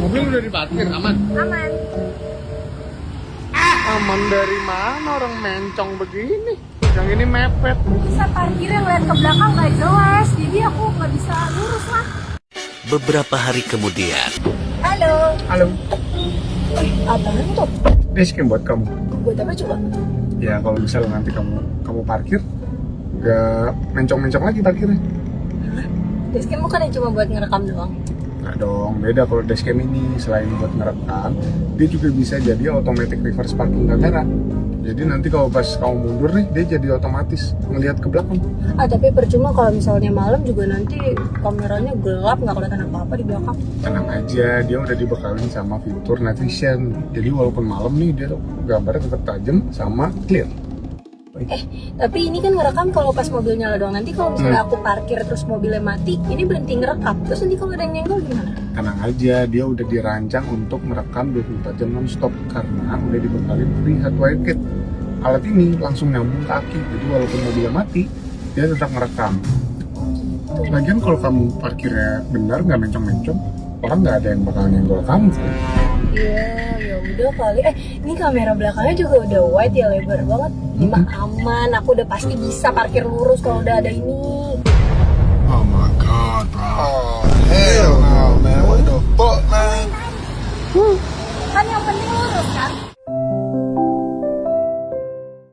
Mobil udah diparkir, aman? Aman. Aman dari mana orang mencong begini? Yang ini mepet. Bisa parkirnya ngeliat ke belakang nggak jelas, jadi aku nggak bisa lurus lah. Beberapa hari kemudian. Halo. Halo, Apaan tuh? basecamp buat kamu. Buat apa coba? Ya kalau misalnya nanti kamu parkir, gak mencong-mencong lagi parkirnya. Basecamp bukan yang cuma buat ngerekam doang. Nggak dong, beda kalau dashcam ini selain buat ngerekam, dia juga bisa jadi automatic reverse parking kamera. Jadi nanti kalau pas kamu mundur nih, dia jadi otomatis ngelihat ke belakang. Tapi percuma kalau misalnya malam juga nanti kameranya gelap nggak kelihatan apa-apa di belakang. Tenang aja, dia udah dibekalin sama fitur night vision. Jadi walaupun malam nih, dia gambarnya tetap tajam sama clear. Tapi ini kan ngerekam kalau pas mobil nyala doang. Nanti kalau misalnya aku parkir terus mobilnya mati, ini berhenti ngerekam. Terus nanti kalau ada yang nyenggol gimana? Tenang aja, dia udah dirancang untuk merekam 24 jam non-stop karena udah dibekalin free hardwire kit. Alat ini langsung nyambung ke aki, jadi walaupun mobilnya mati, dia tetap merekam. Lagian kalau kamu parkirnya benar, nggak mencong-mencong, orang nggak ada yang bakal nyenggol kamu. Iya, ya udah kali. Ini kamera belakangnya juga udah wide ya, lebar banget. Ini mah aman, aku udah pasti bisa parkir lurus kalau udah ada ini.